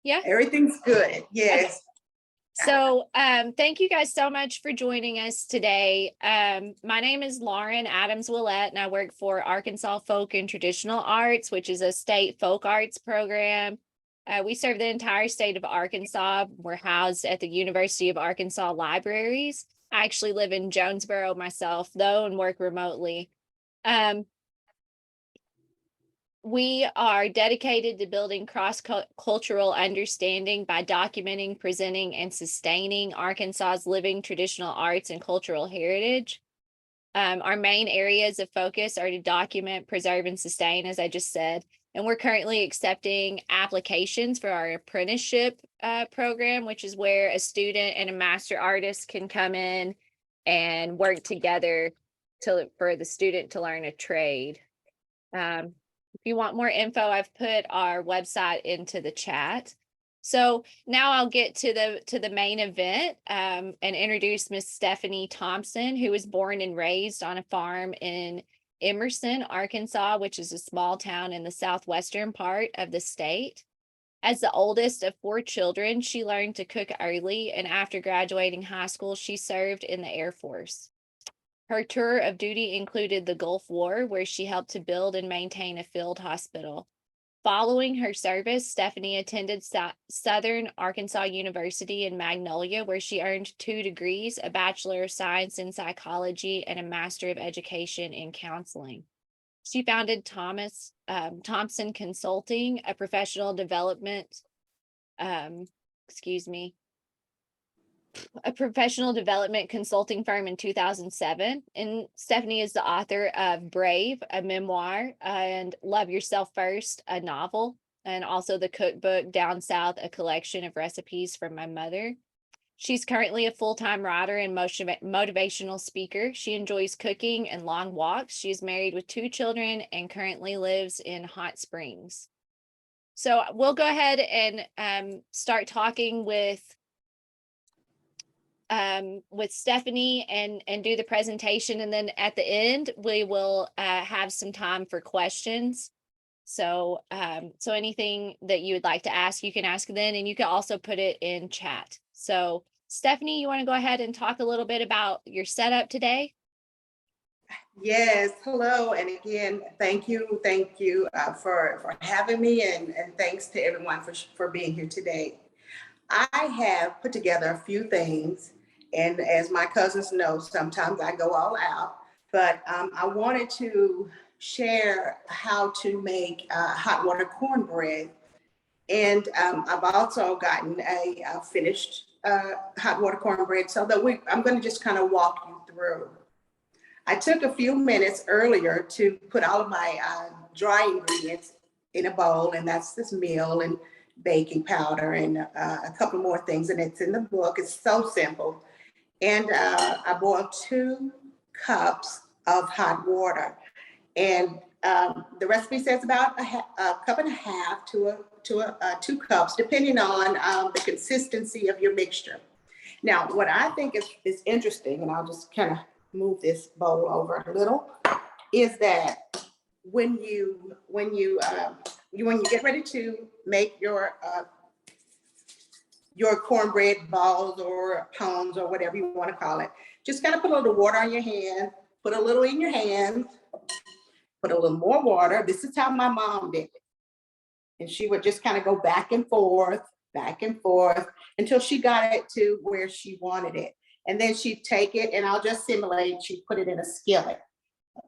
Yeah. Everything's good. Yes. Okay. So thank you guys so much for joining us today. My name is Lauren Adams Willette, and I work for Arkansas Folk and Traditional Arts, which is a state folk arts program. We serve the entire state of Arkansas. We're housed at the University of Arkansas Libraries. I actually live in Jonesboro myself, though, and work remotely. We are dedicated to building cross-cultural understanding by documenting, presenting, and sustaining Arkansas's living traditional arts and cultural heritage. Our main areas of focus are to document, preserve, and sustain, as I just said. And we're currently accepting applications for our apprenticeship program, which is where a student and a master artist can come in and work together for the student to learn a trade. If you want more info, I've put our website into the chat. So now I'll get to the main event and introduce Miss Stephanie Thompson, who was born and raised on a farm in Emerson, Arkansas, which is a small town in the southwestern part of the state. As the oldest of 4 children, she learned to cook early, and after graduating high school, she served in the Air Force. Her tour of duty included the Gulf War, where she helped to build and maintain a field hospital. Following her service, Stephanie attended Southern Arkansas University in Magnolia, where she earned 2 degrees, a Bachelor of Science in Psychology and a Master of Education in Counseling. She founded Thompson Consulting, a professional development consulting firm in 2007. And Stephanie is the author of Brave, a memoir, and Love Yourself First, a novel, and also the cookbook Down South, a collection of recipes from my mother. She's currently a full-time writer and motivational speaker. She enjoys cooking and long walks. She's married with 2 children and currently lives in Hot Springs. So we'll go ahead and start talking with Stephanie and do the presentation, and then at the end we will have some time for questions. So anything that you would like to ask, you can ask then, and you can also put it in chat. So Stephanie, you want to go ahead and talk a little bit about your setup today? Yes. Hello, and again, thank you for having me, and thanks to everyone for being here today. I have put together a few things, and as my cousins know, sometimes I go all out, but I wanted to share how to make hot water cornbread. And I've also gotten a finished hot water cornbread, so that I'm going to just kind of walk you through. I took a few minutes earlier to put all of my dry ingredients in a bowl, and that's this meal and baking powder and a couple more things, and it's in the book. It's so simple. And I boiled 2 cups of hot water, and the recipe says about a cup and a half to 2 cups, depending on the consistency of your mixture. Now, what I think is interesting, and I'll just kind of move this bowl over a little, is that when you get ready to make your cornbread balls or pounds or whatever you want to call it, just kind of put a little water on your hand, put a little in your hand, put a little more water. This is how my mom did it. And she would just kind of go back and forth until she got it to where she wanted it. And then she'd take it, and I'll just simulate, she'd put it in a skillet.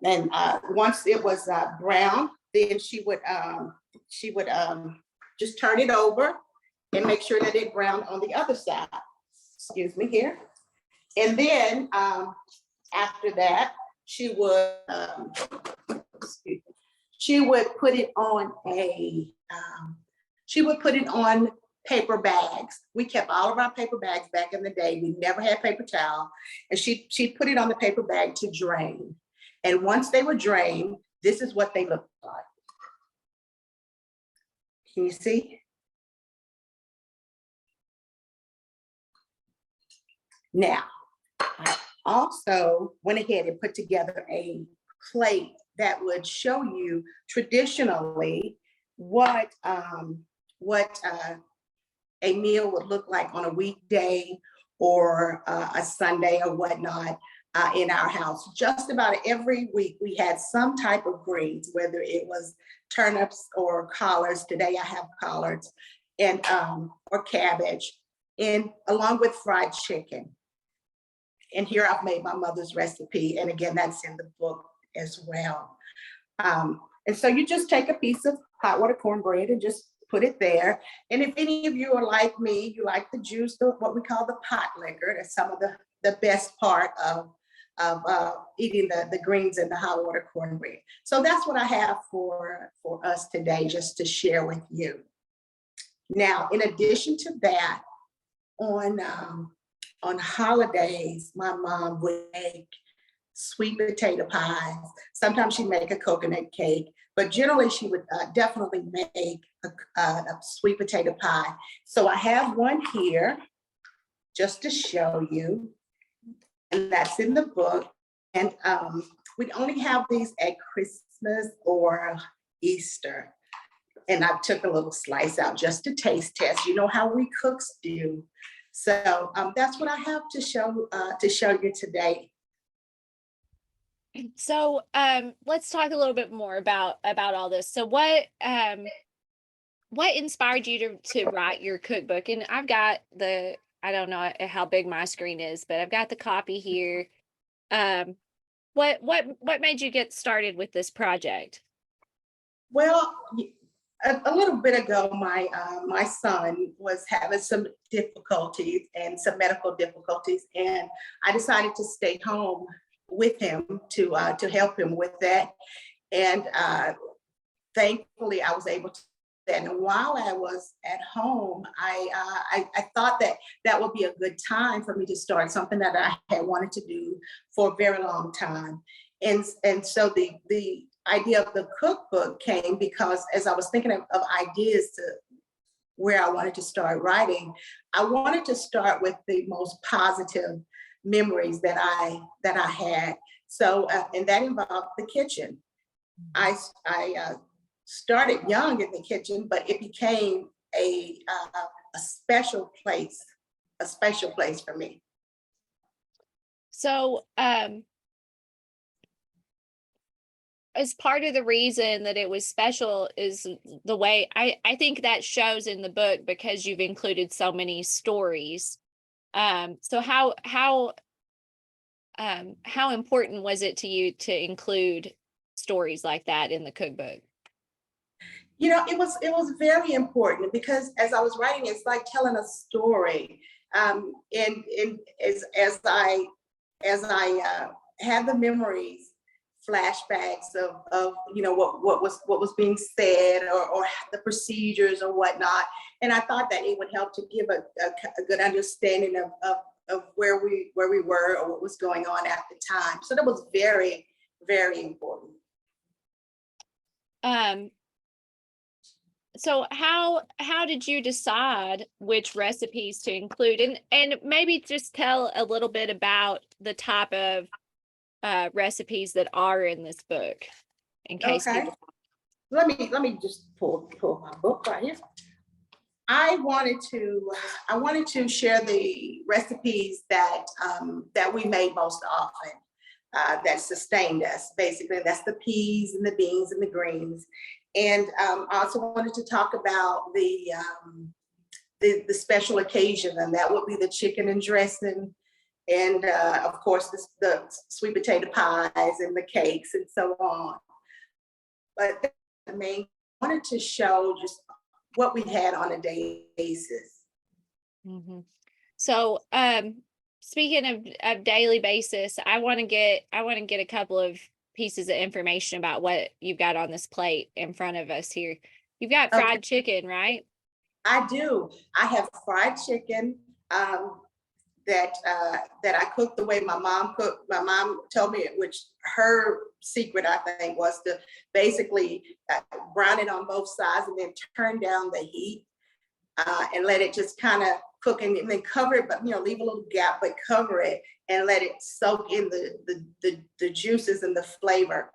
And once it was brown, then she would just turn it over and make sure that it browned on the other side. Excuse me here. And then after that, she would put it on paper bags. We kept all of our paper bags back in the day. We never had paper towel. And she'd put it on the paper bag to drain. And once they were drained, this is what they looked like. Can you see? Now, I also went ahead and put together a plate that would show you traditionally what a meal would look like on a weekday or a Sunday or whatnot in our house. Just about every week we had some type of greens, whether it was turnips or collards. Today I have collards, and or cabbage, and along with fried chicken. And here I've made my mother's recipe, and again, that's in the book as well. And so you just take a piece of hot water cornbread and just put it there. And if any of you are like me, you like the juice, what we call the pot liquor, that's some of the best part of eating the greens and the hot water cornbread. So that's what I have for us today, just to share with you. Now, in addition to that, on holidays, my mom would make sweet potato pies. Sometimes she'd make a coconut cake, but generally she would definitely make a sweet potato pie. So I have one here just to show you, and that's in the book. And we'd only have these at Christmas or Easter. And I took a little slice out just to taste test. You know how we cooks do. So that's what I have to show you today. So let's talk a little bit more about all this. So what inspired you to write your cookbook? And I've got I don't know how big my screen is, but I've got the copy here. What made you get started with this project? Well, a little bit ago, my son was having some difficulties and some medical difficulties, and I decided to stay home with him to help him with that. And thankfully, I was able to. And while I was at home, I thought that would be a good time for me to start something that I had wanted to do for a very long time. And so the idea of the cookbook came because as I was thinking of ideas to where I wanted to start writing, I wanted to start with the most positive memories that I had. So and that involved the kitchen. I started young in the kitchen, but it became a special place for me. So as part of the reason that it was special is the way I think that shows in the book, because you've included so many stories. So how important was it to you to include stories like that in the cookbook? You know, it was very important because as I was writing, it's like telling a story. And as I had the memories, flashbacks of you know what was being said or the procedures or whatnot, and I thought that it would help to give a good understanding of where we were or what was going on at the time. So that was very, very important. So how did you decide which recipes to include, and maybe just tell a little bit about the type of recipes that are in this book, in case Okay. Let me just pull my book right here. I wanted to share the recipes that we made most often, that sustained us. Basically, that's the peas and the beans and the greens. And I also wanted to talk about the special occasion, and that would be the chicken and dressing, and of course the sweet potato pies and the cakes and so on. But the main, I wanted to show just what we had on a daily basis. Mm-hmm. So speaking of daily basis, I want to get a couple of pieces of information about what you've got on this plate in front of us here. You've got fried chicken, right? I do. I have fried chicken that I cook the way my mom cooked. My mom told me, which her secret, I think, was to basically brown it on both sides and then turn down the heat and let it just kind of cook, and then cover it, but leave a little gap, but cover it and let it soak in the juices and the flavor.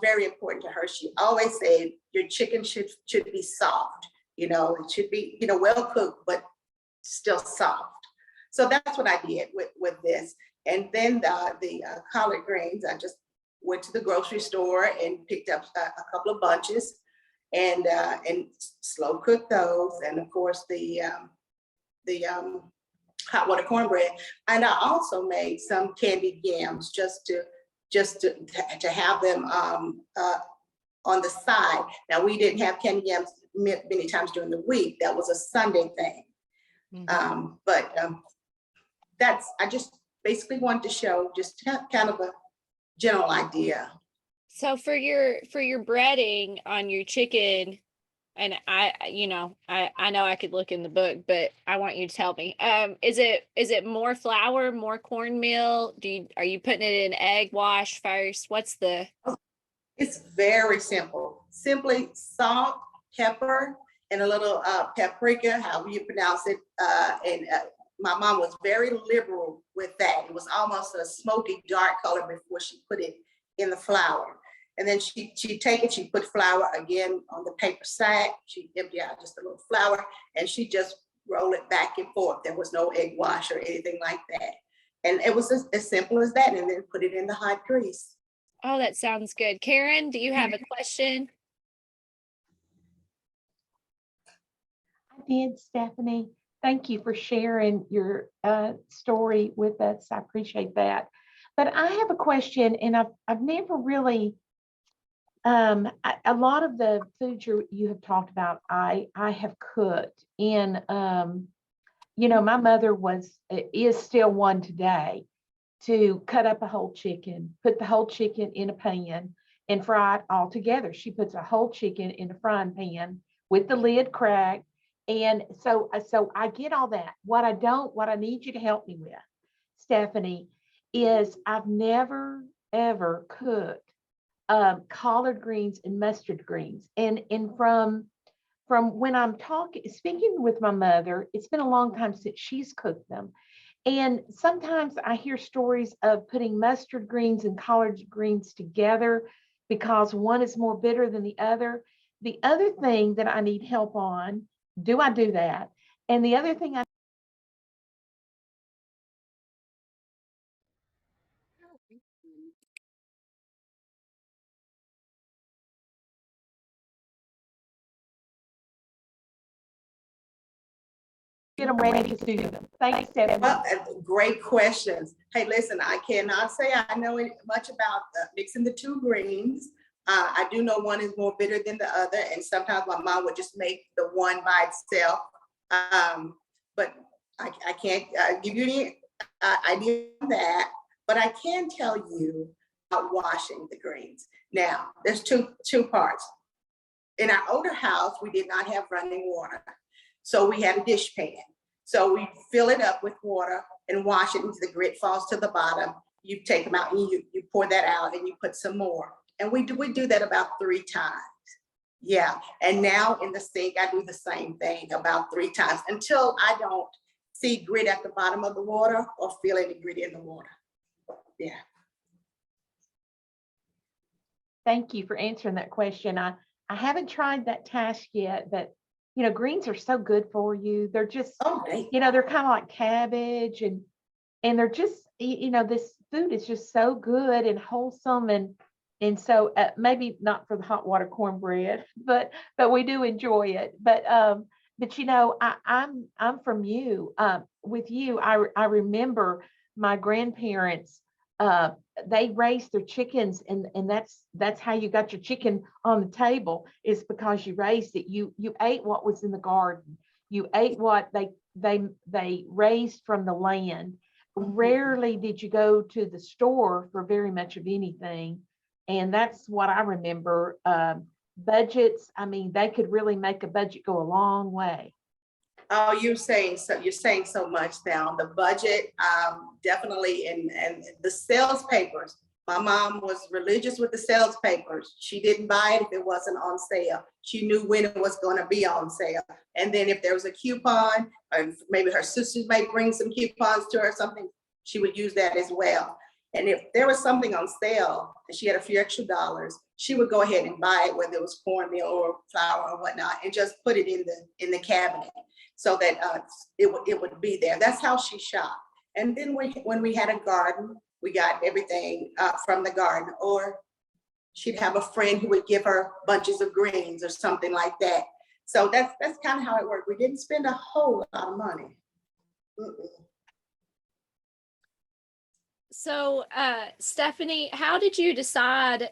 Very important to her. She always said your chicken should be soft. It should be well cooked, but still soft. So that's what I did with this. And then the collard greens, I just went to the grocery store and picked up a couple of bunches and slow cooked those. And of course the hot water cornbread. And I also made some candied yams just to have them on the side. Now we didn't have candied yams many times during the week. That was a Sunday thing. I just basically wanted to show just kind of a general idea. So for your breading on your chicken, and I know I could look in the book, but I want you to tell me. Is it more flour, more cornmeal? Are you putting it in egg wash first? What's the? It's very simple. Simply salt, pepper, and a little paprika, however you pronounce it. My mom was very liberal with that. It was almost a smoky dark color before she put it in the flour. And then she'd take it, she'd put flour again on the paper sack. She'd empty out just a little flour and she just roll it back and forth. There was no egg wash or anything like that. And it was as simple as that. And then put it in the hot grease. Oh, that sounds good. Karen, do you have a question? I did, Stephanie. Thank you for sharing your story with us. I appreciate that. But I have a question, and I've never really, a lot of the foods you have talked about, I have cooked. And, my mother is still one today to cut up a whole chicken, put the whole chicken in a pan and fry it all together. She puts a whole chicken in a frying pan with the lid cracked. And so I get all that. What I need you to help me with, Stephanie, is I've never, ever cooked collard greens and mustard greens. And from when I'm speaking with my mother, it's been a long time since she's cooked them. And sometimes I hear stories of putting mustard greens and collard greens together because one is more bitter than the other. The other thing that I need help on, do I do that? And the other thing get them ready to do them. Thanks, Stephanie. Well, great questions. Hey, listen, I cannot say I know much about mixing the two greens. I do know one is more bitter than the other, and sometimes my mom would just make the one by itself. But I can't give you any idea on that, but I can tell you about washing the greens. Now, there's two parts. In our older house, we did not have running water. So we had a dish pan. So we fill it up with water and wash it until the grit falls to the bottom. You take them out and you pour that out and you put some more. And we do that about 3 times. Yeah. And now in the sink, I do the same thing about 3 times until I don't see grit at the bottom of the water or feel any grit in the water. Yeah. Thank you for answering that question. I haven't tried that task yet, but greens are so good for you. They're just, they're kind of like cabbage and they're just, this food is just so good and wholesome. And so maybe not for the hot water cornbread, but we do enjoy it. But I'm from you. With you, I remember my grandparents. They raised their chickens, and that's how you got your chicken on the table, is because you raised it. You ate what was in the garden. You ate what they raised from the land. Rarely did you go to the store for very much of anything. And that's what I remember. Budgets, they could really make a budget go a long way. Oh, you're saying so much now. The budget, definitely, and the sales papers. My mom was religious with the sales papers. She didn't buy it if it wasn't on sale. She knew when it was going to be on sale. And then if there was a coupon, or maybe her sisters may bring some coupons to her or something, she would use that as well. And if there was something on sale and she had a few extra dollars, she would go ahead and buy it, whether it was cornmeal or flour or whatnot, and just put it in the cabinet so that it would be there. That's how she shopped. And then when we had a garden, we got everything from the garden, or she'd have a friend who would give her bunches of greens or something like that. So that's kind of how it worked. We didn't spend a whole lot of money. Mm-mm. So, Stephanie, how did you decide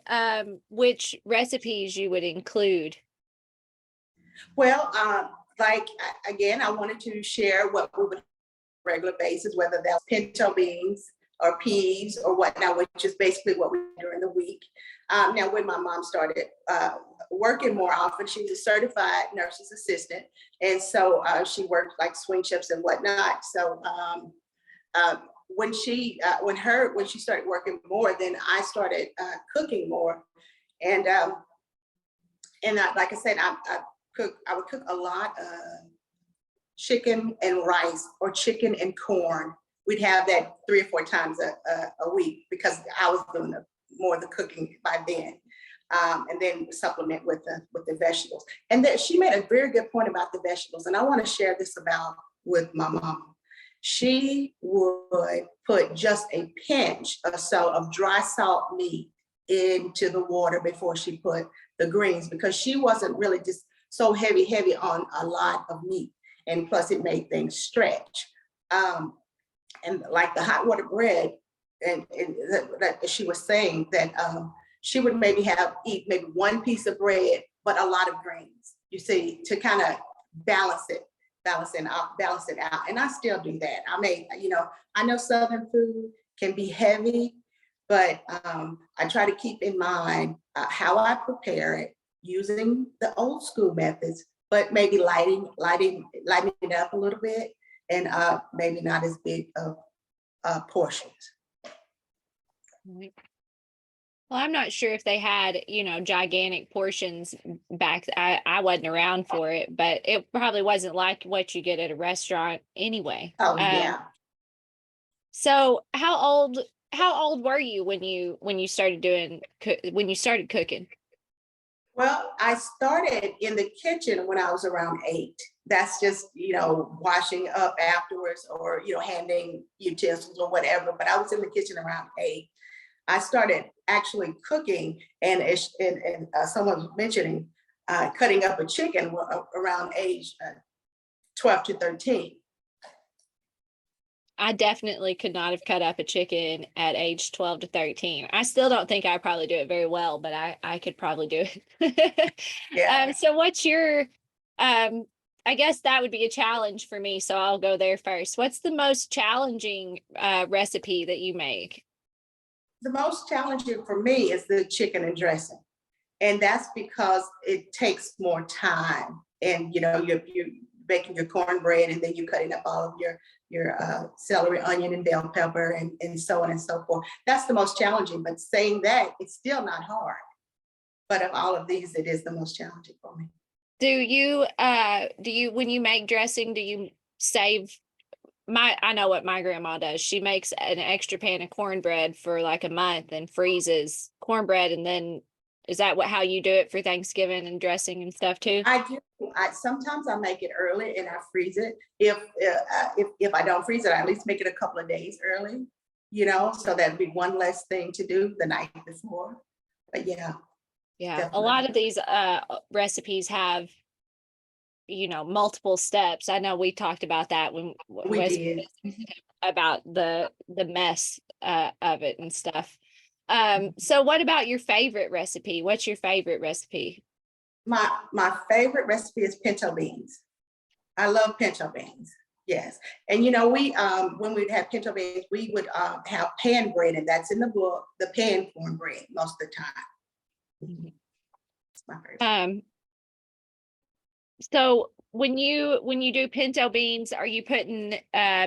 which recipes you would include? Well, again, I wanted to share what we would regular basis, whether that's pinto beans or peas or whatnot, which is basically what we do during the week. Now, when my mom started working more often, she was a certified nurse's assistant. And so she worked like swing shifts and whatnot. So when she started working more, then I started cooking more. And like I said, I would cook a lot of chicken and rice or chicken and corn. We'd have that 3 or 4 times a week because I was doing more of the cooking by then. And then supplement with the vegetables. And that she made a very good point about the vegetables. And I want to share this with my mom. She would put just a pinch or so of dry salt meat into the water before she put the greens, because she wasn't really just so heavy on a lot of meat. And plus it made things stretch. And like the hot water bread, and that she was saying that she would eat maybe one piece of bread, but a lot of greens, you see, to kind of balance it out. And I still do that. I know Southern food can be heavy, but I try to keep in mind how I prepare it using the old school methods, but maybe lighting it up a little bit, and maybe not as big of portions. Right. Well, I'm not sure if they had, gigantic portions back. I wasn't around for it, but it probably wasn't like what you get at a restaurant anyway. Oh yeah. So how old were you when you started cooking? Well, I started in the kitchen when I was around 8. That's just, washing up afterwards or, handing utensils or whatever. But I was in the kitchen around 8. I started actually cooking, and someone was mentioning cutting up a chicken around age 12 to 13. I definitely could not have cut up a chicken at age 12 to 13. I still don't think I probably do it very well, but I could probably do it. Yeah. So what's your, I guess that would be a challenge for me. So I'll go there first. What's the most challenging recipe that you make? The most challenging for me is the chicken and dressing. And that's because it takes more time. And, you're baking your cornbread, and then you're cutting up all of your celery, onion, and bell pepper, and so on and so forth. That's the most challenging. But saying that, it's still not hard. But of all of these, it is the most challenging for me. Do you when you make dressing, do you save? I know what my grandma does. She makes an extra pan of cornbread for like a month and freezes cornbread, and then is that how you do it for Thanksgiving and dressing and stuff too? I do. Sometimes I make it early and I freeze it. If I don't freeze it, I at least make it a couple of days early. So that'd be one less thing to do the night before. But yeah. Yeah, Definitely. a lot of these recipes have multiple steps. I know we talked about that when We did. about the mess of it and stuff. So what about your favorite recipe? What's your favorite recipe? My favorite recipe is pinto beans. I love pinto beans. Yes. And we when we'd have pinto beans, we would have pan bread, and that's in the book, the pan cornbread most of the time. It's my favorite. So when you do pinto beans, are you putting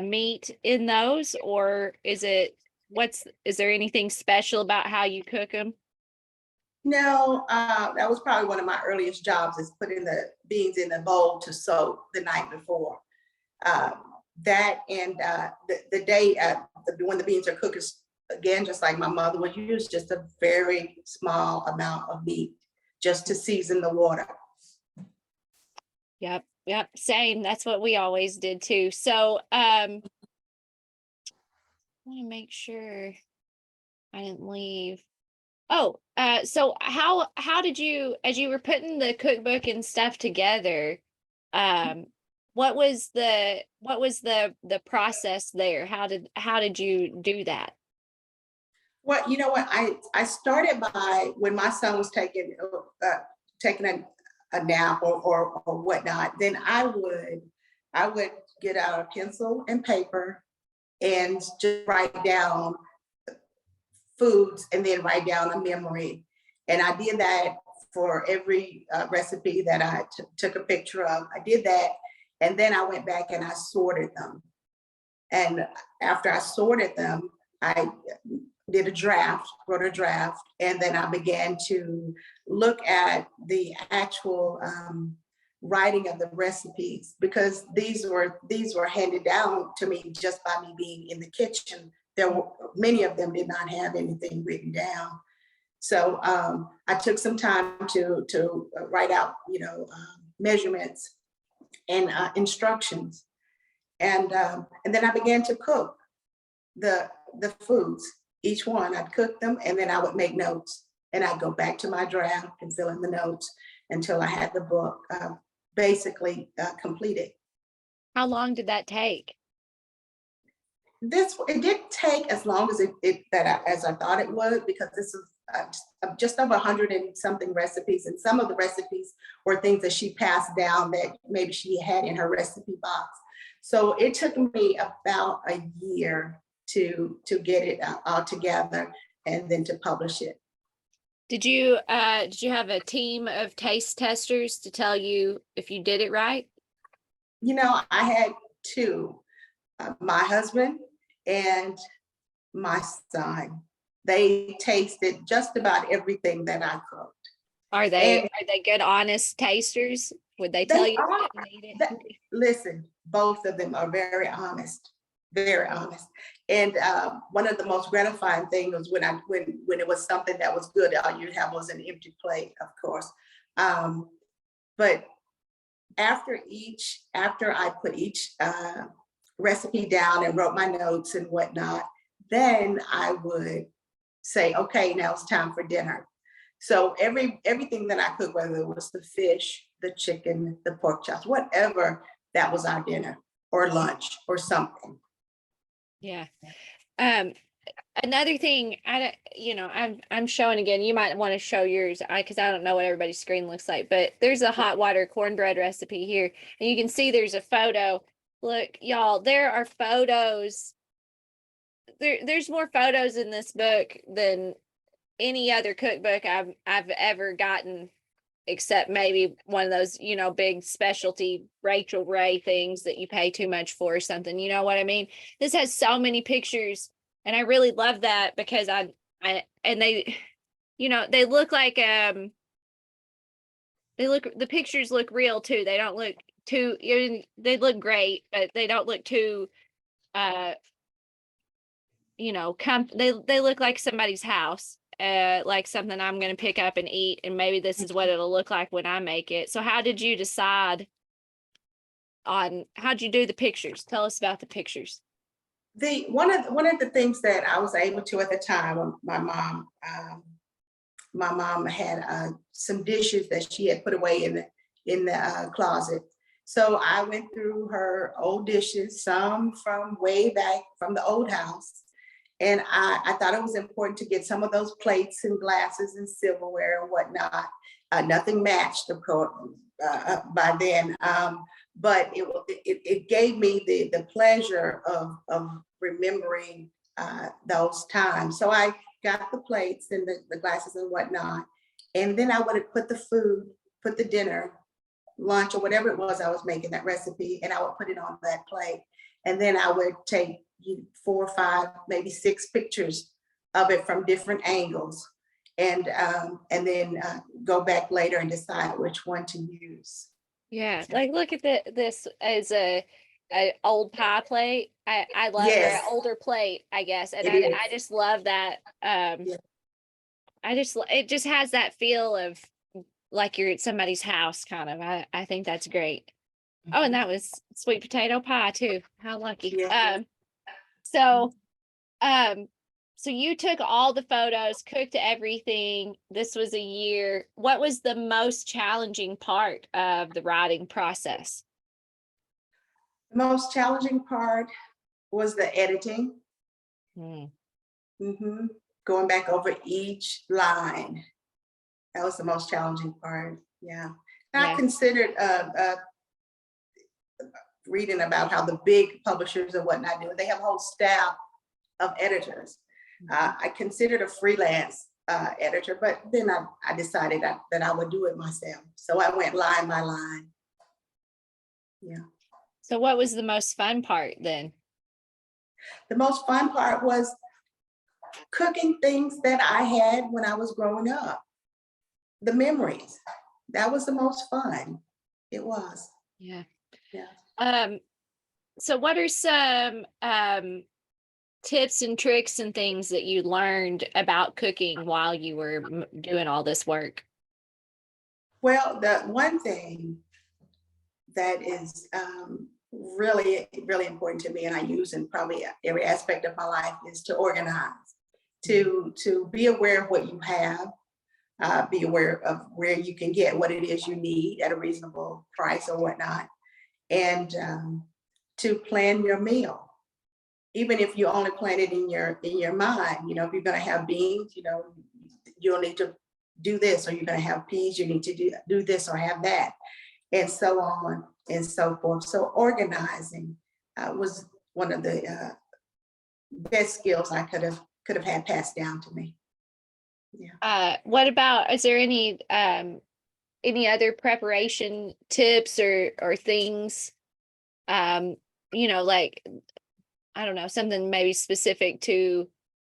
meat in those, or is there anything special about how you cook them? No, that was probably one of my earliest jobs, is putting the beans in the bowl to soak the night before. That and the day when the beans are cooked, again, just like my mother would use, just a very small amount of meat just to season the water. Yep, yep, same. That's what we always did too. So, want to make sure I didn't leave. Oh, so how did you, as you were putting the cookbook and stuff together, what was the process there? How did you do that? Well, you know what? I started by when my son was taking a nap or whatnot. Then I would get out a pencil and paper and just write down foods and then write down a memory. And I did that for every recipe that I took a picture of. I did that, and then I went back and I sorted them. And after I sorted them, I did wrote a draft, and then I began to look at the actual writing of the recipes, because these were handed down to me just by me being in the kitchen. There were many of them did not have anything written down. So I took some time to write out, measurements and instructions, and then I began to cook the foods. Each one, I'd cook them, and then I would make notes, and I'd go back to my draft and fill in the notes until I had the book basically completed. How long did that take? It didn't take as long as as I thought it would, because this is just over 100 and something recipes, and some of the recipes were things that she passed down that maybe she had in her recipe box. So it took me about a year to get it all together and then to publish it. Did you have a team of taste testers to tell you if you did it right? I had two, my husband and my son. They tasted just about everything that I cooked. Are they good, honest tasters? Would they tell you if you didn't eat it? Listen, both of them are very honest, very honest. And one of the most gratifying things was when it was something that was good, all you have was an empty plate, of course. But after I put each recipe down and wrote my notes and whatnot, then I would say, okay, now it's time for dinner. So everything that I cooked, whether it was the fish, the chicken, the pork chops, whatever, that was our dinner or lunch or something. Yeah. Another thing, I'm showing again. You might want to show yours, because I don't know what everybody's screen looks like. But there's a hot water cornbread recipe here, and you can see there's a photo. Look, y'all, there are photos. There's more photos in this book than any other cookbook I've ever gotten, except maybe one of those, big specialty Rachel Ray things that you pay too much for or something. You know what I mean? This has so many pictures, and I really love that because and they, they look like the pictures look real too. They don't look too, they look great, but they don't look too they look like somebody's house, like something I'm going to pick up and eat, and maybe this is what it'll look like when I make it. So how did you decide on how'd you do the pictures? Tell us about the pictures. One of the things that I was able to at the time, my mom had some dishes that she had put away in the closet. So I went through her old dishes, some from way back from the old house. And I thought it was important to get some of those plates and glasses and silverware and whatnot. Nothing matched, of course, by then. But it gave me the pleasure of remembering those times. So I got the plates and the glasses and whatnot. And then I would have put the dinner, lunch, or whatever it was I was making, that recipe, and I would put it on that plate. And then I would take 4 or 5, maybe 6 pictures of it from different angles, and then go back later and decide which one to use. Yeah, like look at this as a old pie plate. I love, or an Yes, older plate, I guess. And it I is. just love that. Yeah. It just has that feel of like you're at somebody's house kind of. I think that's great. Oh, and that was sweet potato pie too. How lucky. Yeah. So um so you took all the photos, cooked everything. This was a year. What was the most challenging part of the writing process? The most challenging part was the editing. Hmm. Mhm. Going back over each line. That was the most challenging part. Yeah. And I Yeah. considered reading about how the big publishers and whatnot do it. They have a whole staff of editors. I considered a freelance editor, but then I decided that I would do it myself. So I went line by line. Yeah. So what was the most fun part then? The most fun part was cooking things that I had when I was growing up. The memories. That was the most fun. It was. Yeah. Yeah. So what are some tips and tricks and things that you learned about cooking while you were doing all this work? Well, the one thing that is really, really important to me, and I use in probably every aspect of my life, is to organize, to be aware of what you have, be aware of where you can get what it is you need at a reasonable price or whatnot, and to plan your meal. Even if you only plan it in your mind, if you're going to have beans, you'll need to do this, or you're going to have peas, you need to do this or have that, and so on and so forth. So organizing was one of the best skills I could have had passed down to me. Yeah. What about, is there any other preparation tips or things, like, I don't know, something maybe specific to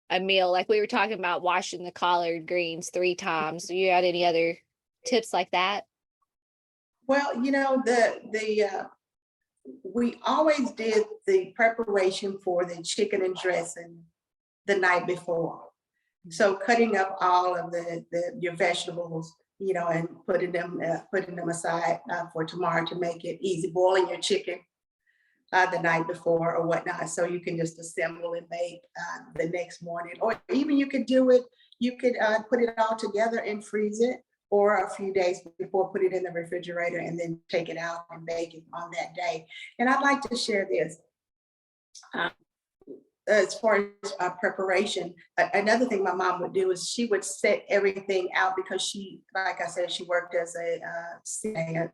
a meal, like we were talking about washing the collard greens 3 times. Do you had any other tips like that? Well, we always did the preparation for the chicken and dressing the night before. So cutting up all of your vegetables, and putting them aside for tomorrow to make it easy. Boiling your chicken the night before or whatnot, so you can just assemble and make the next morning. Or even you could put it all together and freeze it, or a few days before, put it in the refrigerator and then take it out and bake it on that day. And I'd like to share this. As far as preparation, another thing my mom would do is she would set everything out, because she, like I said, she worked as a CNA,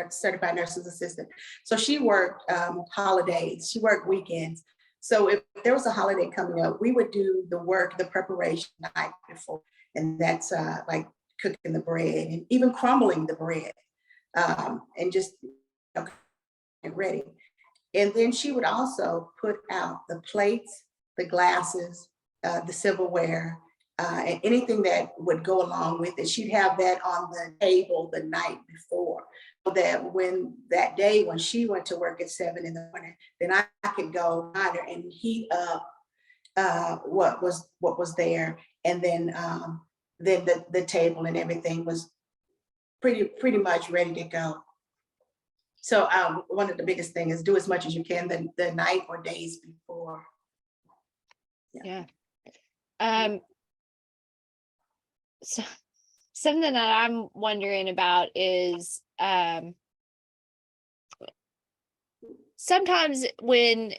certified nurse's assistant. So she worked holidays, she worked weekends. So if there was a holiday coming up, we would do the preparation the night before. And that's like cooking the bread and even crumbling the bread, and just get ready. And then she would also put out the plates, the glasses, the silverware, and anything that would go along with it. She'd have that on the table the night before, so that when she went to work at 7 in the morning, then I could go on her and heat up what was there, and then the table and everything was pretty much ready to go. So one of the biggest things is do as much as you can the night or days before. Yeah. So something that I'm wondering about is sometimes when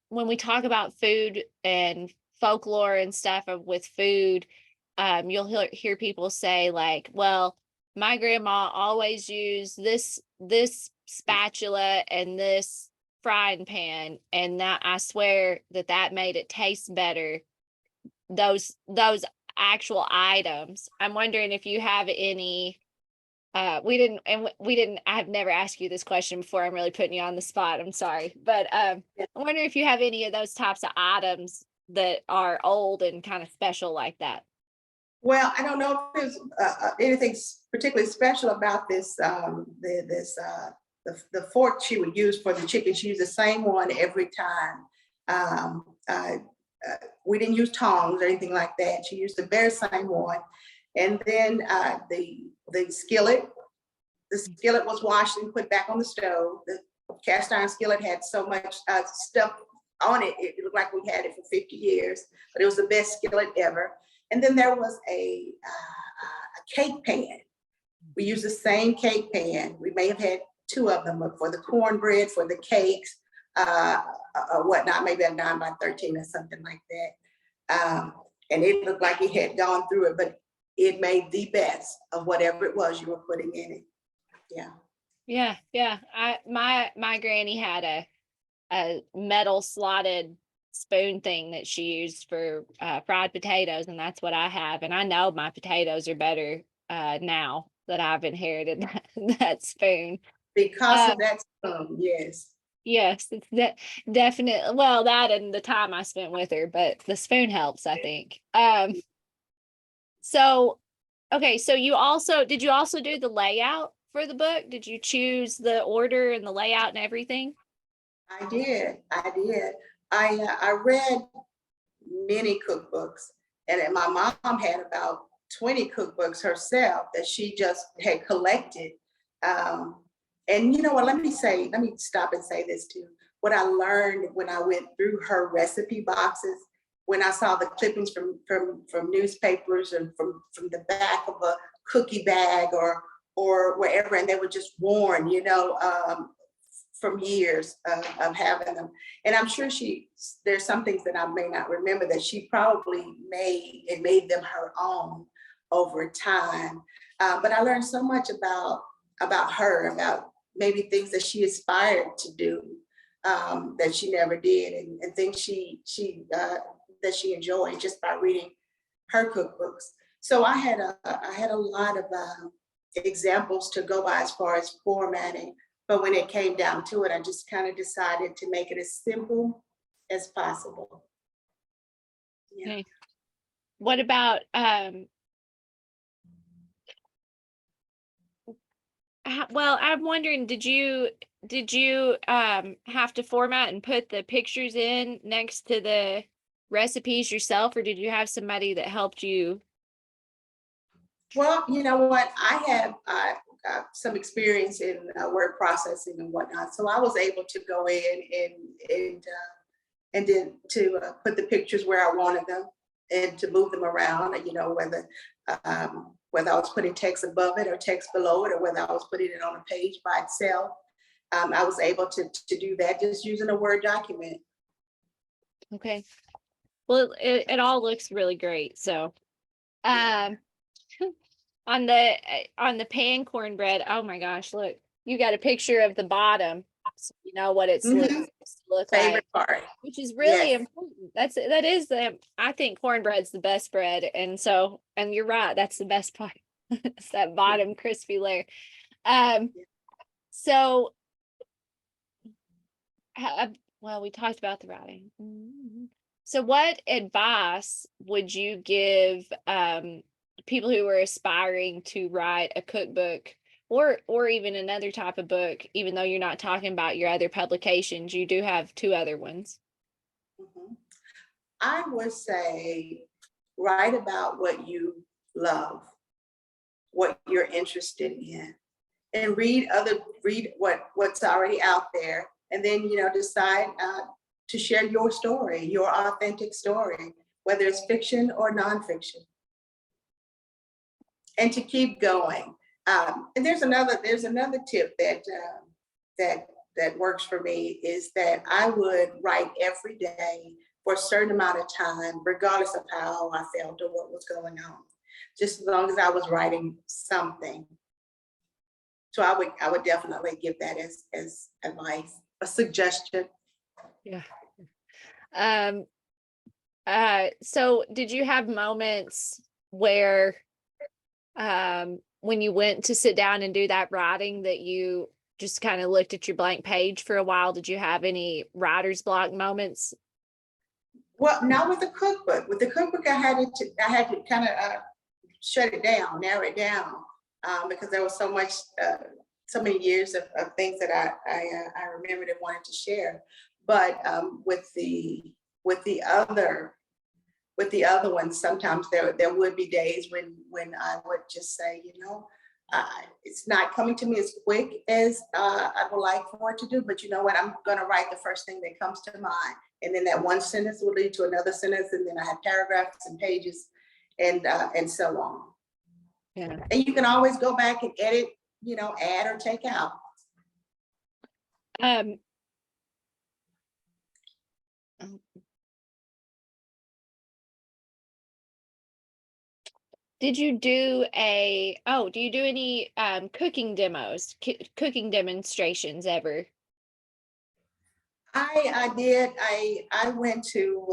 we talk about food and folklore and stuff with food, you'll hear people say like, well, my grandma always used this spatula and this frying pan, and that I swear that made it taste better. Those actual items. I'm wondering if you have any. We didn't. I've never asked you this question before. I'm really putting you on the spot. I'm sorry, but I'm wondering if you have any of those types of items that are old and kind of special like that. Well, I don't know if there's anything particularly special about this the fork she would use for the chicken, she used the same one every time. Um, uh, we didn't use tongs or anything like that. She used the very same one. And then the skillet was washed and put back on the stove. The cast iron skillet had so much stuff on it. It looked like we had it for 50 years, but it was the best skillet ever. And then there was a cake pan. We used the same cake pan. We may have had two of them for the cornbread, for the cakes, or whatnot, maybe a 9x13 or something like that. And it looked like it had gone through it, but it made the best of whatever it was you were putting in it. Yeah. Yeah. My granny had a metal slotted spoon thing that she used for fried potatoes, and that's what I have. And I know my potatoes are better now that I've inherited that spoon. Because of that spoon, yes. Yes, it's definitely, well, that and the time I spent with her, but the spoon helps, I think. So, okay, so did you also do the layout for the book? Did you choose the order and the layout and everything? I did. I read many cookbooks, and then my mom had about 20 cookbooks herself that she just had collected. And you know what, let me stop and say this too. What I learned when I went through her recipe boxes, when I saw the clippings from newspapers and from the back of a cookie bag or wherever, and they were just worn, from years of having them. And I'm sure there's some things that I may not remember that she probably made them her own over time. But I learned so much about her, about maybe things that she aspired to do that she never did, and things that she enjoyed just by reading her cookbooks. So I had a lot of examples to go by as far as formatting, but when it came down to it, I just kind of decided to make it as simple as possible. Yeah. Okay. What about well, I'm wondering, did you have to format and put the pictures in next to the recipes yourself, or did you have somebody that helped you? Well, you know what? I have some experience in word processing and whatnot, so I was able to go in and then to put the pictures where I wanted them and to move them around. Whether I was putting text above it or text below it, or whether I was putting it on a page by itself, I was able to do that just using a Word document. Okay. Well, it all looks really great. So, on the pan cornbread, oh my gosh, look, you got a picture of the bottom, so you know what it's look Favorite like, part, which is really yes. important. I think cornbread's the best bread, and you're right, that's the best part. It's that bottom crispy layer. So, well, we talked about the writing. So what advice would you give people who are aspiring to write a cookbook or even another type of book, even though you're not talking about your other publications? You do have two other ones. I would say write about what you love, what you're interested in, and read what's already out there, and then decide to share your story, your authentic story, whether it's fiction or nonfiction, and to keep going. And there's another tip that works for me, is that I would write every day for a certain amount of time, regardless of how I felt or what was going on, just as long as I was writing something. So I would definitely give that as advice, a suggestion. Yeah. So did you have moments where when you went to sit down and do that writing that you just kind of looked at your blank page for a while? Did you have any writer's block moments? Well, not with the cookbook. With the cookbook, I had to kind of shut it down, narrow it down, because there was so much so many years of things that I remembered and wanted to share. But with the other with the other ones, sometimes there would be days when I would just say, it's not coming to me as quick as I would like for it to do, but you know what, I'm gonna write the first thing that comes to mind. And then that one sentence will lead to another sentence, and then I have paragraphs and pages and so on. Yeah. And you can always go back and edit, add or take out. Did you do do you do any cooking demos, cooking demonstrations ever? I did. I went to,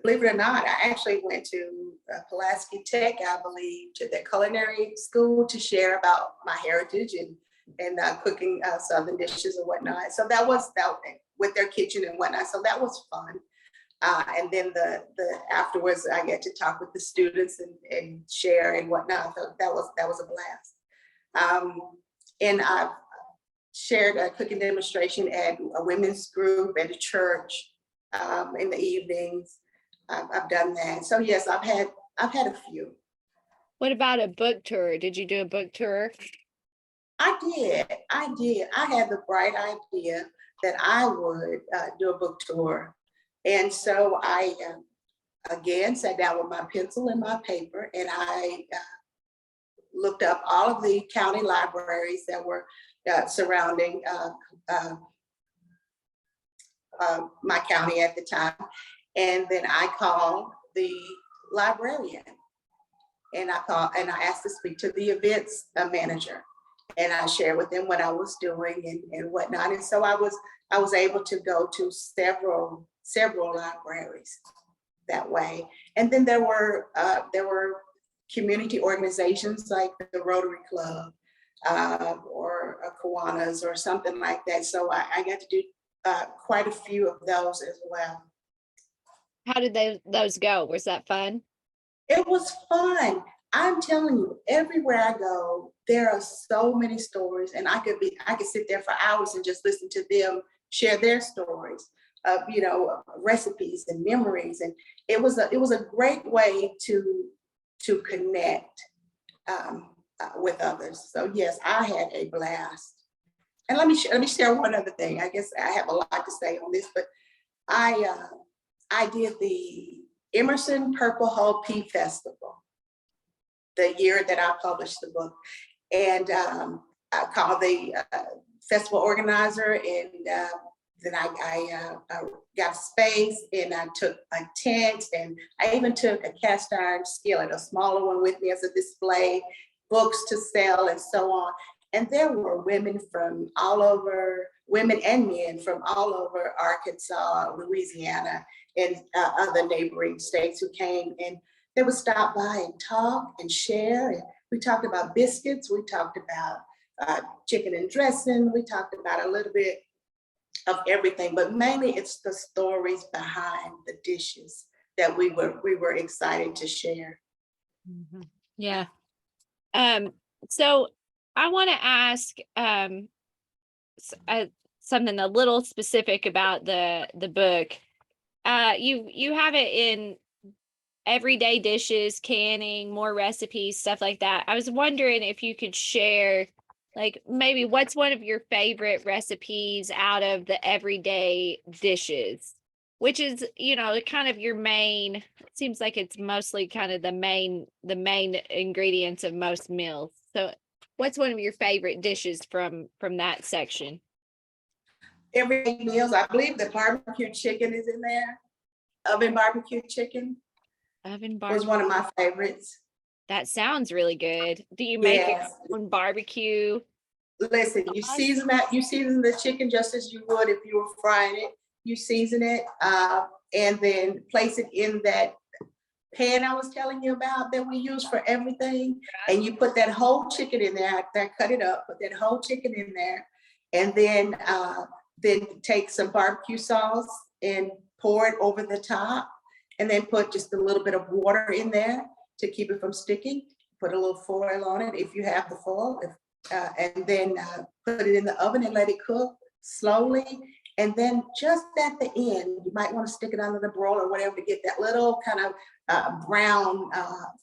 believe it or not, I actually went to Pulaski Tech, I believe, to the culinary school to share about my heritage and cooking Southern dishes and whatnot. So that was with their kitchen and whatnot. So that was fun. And then the afterwards, I get to talk with the students and share and whatnot. So that was a blast. And I've shared a cooking demonstration at a women's group at a church in the evenings. I've done that. So yes, I've had a few. What about a book tour? Did you do a book tour? I did. I had the bright idea that I would do a book tour. And so I, again, sat down with my pencil and my paper, and I looked up all of the county libraries that were surrounding my county at the time. And then I called the librarian, and I asked to speak to the events manager, and I shared with them what I was doing and whatnot. And so I was able to go to several libraries that way. And then there were community organizations like the Rotary Club or Kiwanis or something like that. So I got to do quite a few of those as well. How did those go? Was that fun? It was fun. I'm telling you, everywhere I go, there are so many stories, and I could sit there for hours and just listen to them share their stories of recipes and memories, and it was a great way to connect with others. So yes, I had a blast. And let me share one other thing. I guess I have a lot to say on this, but I did the Emerson Purple Hull Pea Festival the year that I published the book, and I called the festival organizer, and then I got space, and I took a tent, and I even took a cast iron skillet, a smaller one, with me as a display, books to sell, and so on. And there were women from all over, women and men from all over Arkansas, Louisiana, and other neighboring states who came, and they would stop by and talk and share. And we talked about biscuits, we talked about chicken and dressing, we talked about a little bit of everything, but mainly it's the stories behind the dishes that we were excited to share. Mm-hmm. Yeah. So I want to ask something a little specific about the book. You have it in everyday dishes, canning, more recipes, stuff like that. I was wondering if you could share, like, maybe what's one of your favorite recipes out of the everyday dishes, which is, kind of your main, it seems like it's mostly kind of the main ingredients of most meals. So what's one of your favorite dishes from that section? Everyday meals, I believe the barbecue chicken is in there. Oven barbecue chicken was one of my favorites. That sounds really good. Do you make it on barbecue? Listen, you season the chicken just as you would if you were frying it. You season it and then place it in that pan I was telling you about that we use for everything. And you put that whole chicken in there, cut it up, put that whole chicken in there, and then take some barbecue sauce and pour it over the top, and then put just a little bit of water in there to keep it from sticking. Put a little foil on it if you have the foil. and then put it in the oven and let it cook slowly. And then just at the end, you might want to stick it under the broiler or whatever to get that little kind of brown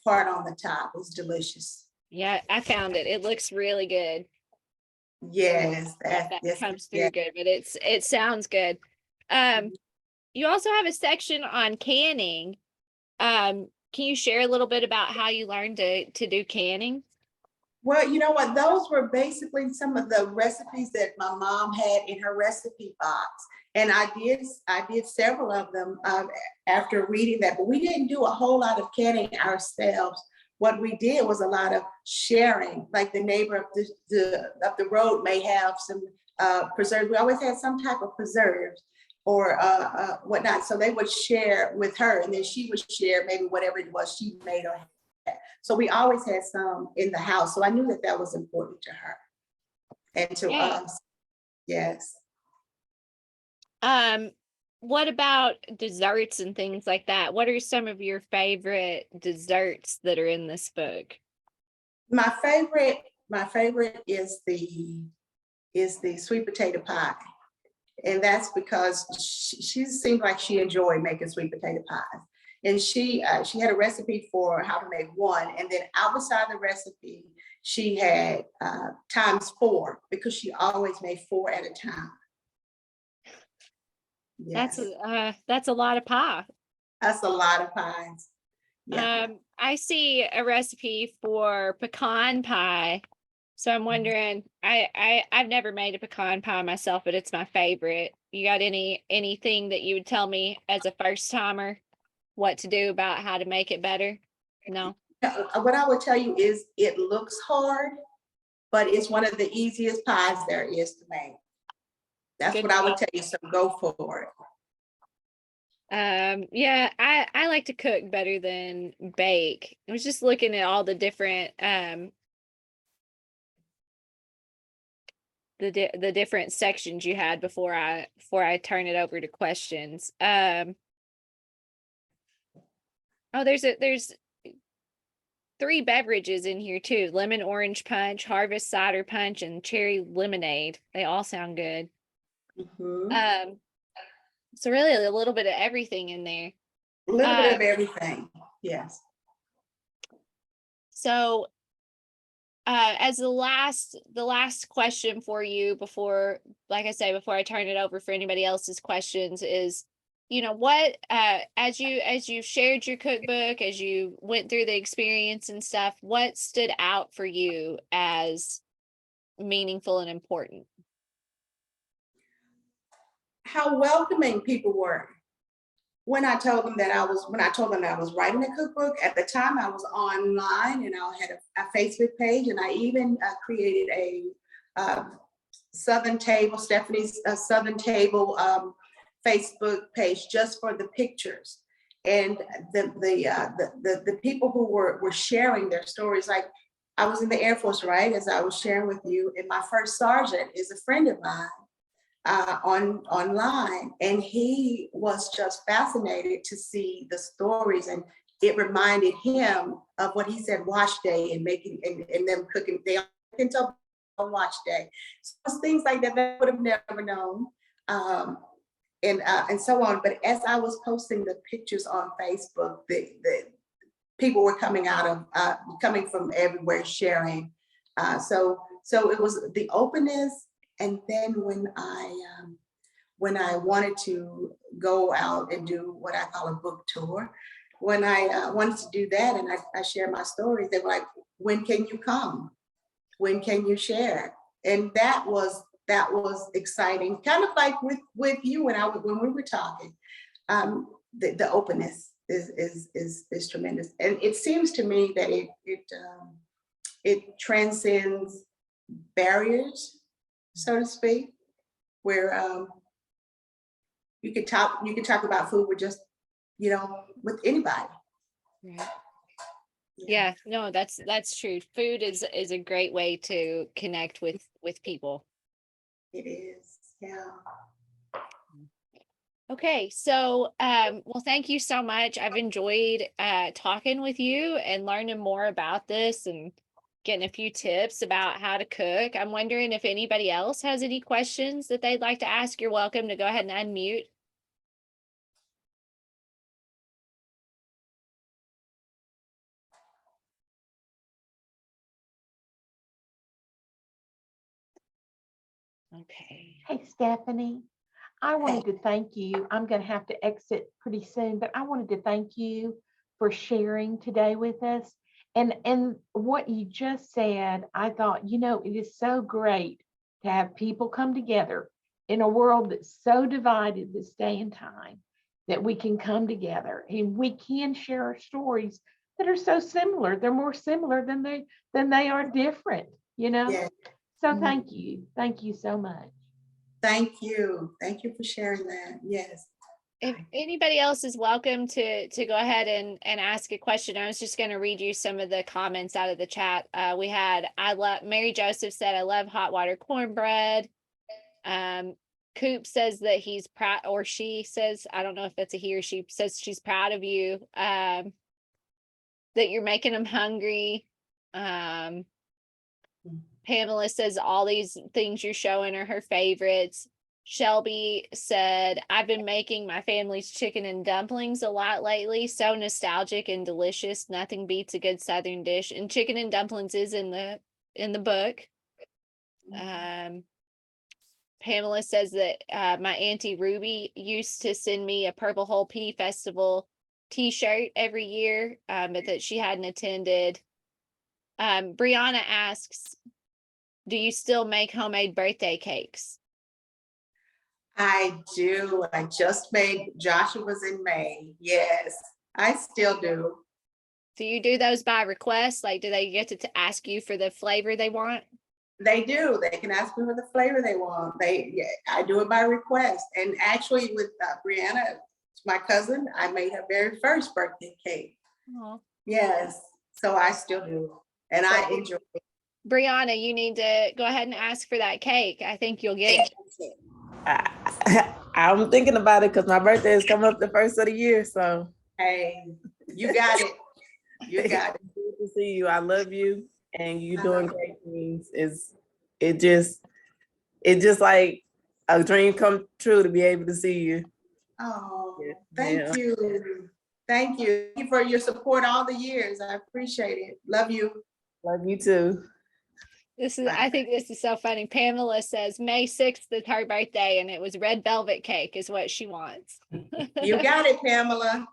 part on the top. It's delicious. Yeah, I found it. It looks really good. Yes, That yes, comes through yeah. good, but it sounds good. You also have a section on canning. Can you share a little bit about how you learned to do canning? Well, you know what? Those were basically some of the recipes that my mom had in her recipe box. And I did several of them after reading that, but we didn't do a whole lot of canning ourselves. What we did was a lot of sharing, like the neighbor up the road may have some preserves. We always had some type of preserves or whatnot. So they would share with her and then she would share maybe whatever it was she made or had. So we always had some in the house. So I knew that that was important to her and to us. Yes. What about desserts and things like that? What are some of your favorite desserts that are in this book? My favorite is the sweet potato pie. And that's because she seemed like she enjoyed making sweet potato pies. And she had a recipe for how to make one. And then outside the recipe, she had ×4 because she always made 4 at a time. Yes. That's a lot of pie. That's a lot of pies. Yeah. I see a recipe for pecan pie. So I'm wondering, I've never made a pecan pie myself, but it's my favorite. You got anything that you would tell me as a first timer what to do about how to make it better? No. What I would tell you is it looks hard, but it's one of the easiest pies there is to make. That's Good what I would tell you. So go for it. Yeah, I like to cook better than bake. I was just looking at all the different the different sections you had before I turn it over to questions. Oh, there's 3 beverages in here too: lemon orange punch, harvest cider punch, and cherry lemonade. They all sound good. Mhm. So really a little bit of everything in there. A little bit of everything. Yes. So as the last question for you before, like I say, before I turn it over for anybody else's questions is, what as you shared your cookbook, as you went through the experience and stuff, what stood out for you as meaningful and important? How welcoming people were. When I told them that I was writing a cookbook, at the time I was online and I had a Facebook page and I even created a Southern Table, Stephanie's Southern Table Facebook page just for the pictures. And the people who were sharing their stories, like I was in the Air Force, right? As I was sharing with you, and my first sergeant is a friend of mine. Online, and he was just fascinated to see the stories, and it reminded him of what he said wash day and making and them cooking. They pinto on wash day, so things like that they would have never known, and so on. But as I was posting the pictures on Facebook, the people were coming from everywhere sharing. So it was the openness. And then when I wanted to go out and do what I call a book tour, when I wanted to do that and I shared my stories, they were like, when can you come? When can you share? And that was exciting, kind of like with you when we were talking. The openness is tremendous. And it seems to me that it transcends barriers, so to speak, where you can talk about food with just with anybody. Right. Yeah, no, that's true. Food is a great way to connect with people. It is. Yeah. Okay, so well, thank you so much. I've enjoyed talking with you and learning more about this and getting a few tips about how to cook. I'm wondering if anybody else has any questions that they'd like to ask. You're welcome to go ahead and unmute. Okay. Hey, Stephanie, I wanted to thank you. I'm going to have to exit pretty soon, but I wanted to thank you for sharing today with us. And what you just said, I thought, it is so great to have people come together in a world that's so divided this day and time, that we can come together and we can share our stories that are so similar. They're more similar than they are different, Yeah. So Mhm. thank you. Thank you so much. Thank you. Thank you for sharing that. Yes. If anybody else is welcome to go ahead and ask a question. I was just going to read you some of the comments out of the chat. We had, Mary Joseph said, I love hot water cornbread. Coop says that he's proud, or she says, I don't know if that's a he or she, says she's proud of you, that you're making them hungry. Pamela says all these things you're showing are her favorites. Shelby said, I've been making my family's chicken and dumplings a lot lately. So nostalgic and delicious. Nothing beats a good Southern dish. And chicken and dumplings is in the book. Pamela says that my Auntie Ruby used to send me a Purple Hole Pea Festival t-shirt every year, but that she hadn't attended. Brianna asks, do you still make homemade birthday cakes? I do. I just made Joshua's in May. Yes, I still do. Do you do those by request? Like, do they get to ask you for the flavor they want? They do. They can ask me for the flavor they want. I do it by request. And actually, with Brianna, my cousin, I made her very first birthday cake. Aww. Yes, so I still do, and I enjoy it. Brianna, you need to go ahead and ask for that cake. I think you'll get it. I'm thinking about it because my birthday is coming up the first of the year. So Hey, you got it. You got it. Good to see you. I love you, and you doing great things. It just like a dream come true to be able to see you. Oh, Yeah. thank you. Thank you. Thank you for your support all the years. I appreciate it. Love you. Love you too. I think this is so funny. Pamela says May 6th is her birthday, and it was red velvet cake is what she wants. You got it, Pamela.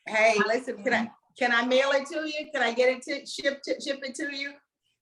Hey, listen, can I mail it to you? Can I get it to ship it to you?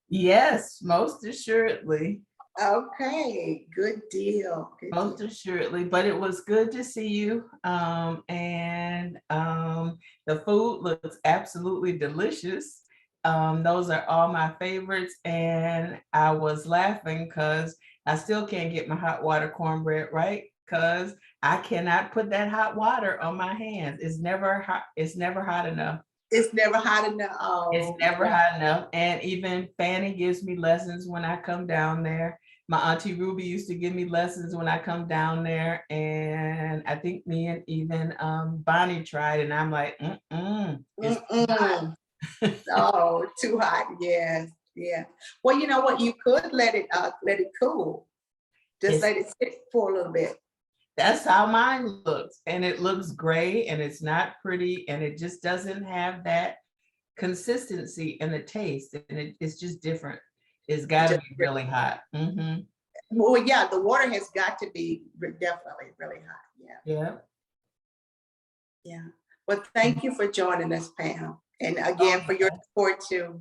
Yes, most assuredly. Okay, good deal. Most assuredly, but it was good to see you. And the food looks absolutely delicious. Those are all my favorites. And I was laughing because I still can't get my hot water cornbread right, because I cannot put that hot water on my hands. It's never hot. It's never hot enough. It's never hot enough. Oh, it's never hot enough. And even Fanny gives me lessons when I come down there. My Auntie Ruby used to give me lessons when I come down there. And I think me and even Bonnie tried, and I'm like, Oh, too hot. Yes. Yeah. Well, you know what? You could let it cool. Just let it sit for a little bit. That's how mine looks. And it looks gray, and it's not pretty, and it just doesn't have that consistency and the taste. And it's just different. It's got to be really hot. Mm-hmm. Well, yeah, the water has got to be definitely really hot. Yeah. Yeah. Yeah. Well, thank you for joining us, Pam. And again, for your support too.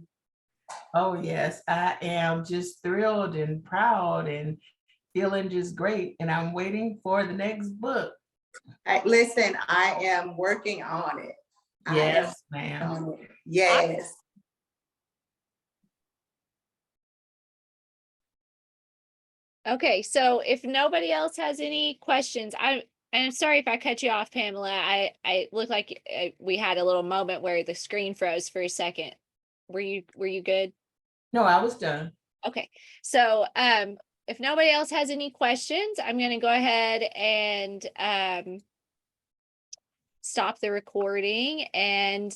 Oh, yes. I am just thrilled and proud and feeling just great. And I'm waiting for the next book. Listen, I am working on it. Yes, ma'am. Yes. Okay, so if nobody else has any questions, I'm sorry if I cut you off, Pamela. I look like we had a little moment where the screen froze for a second. Were you good? No, I was done. Okay, so if nobody else has any questions, I'm going to go ahead and stop the recording and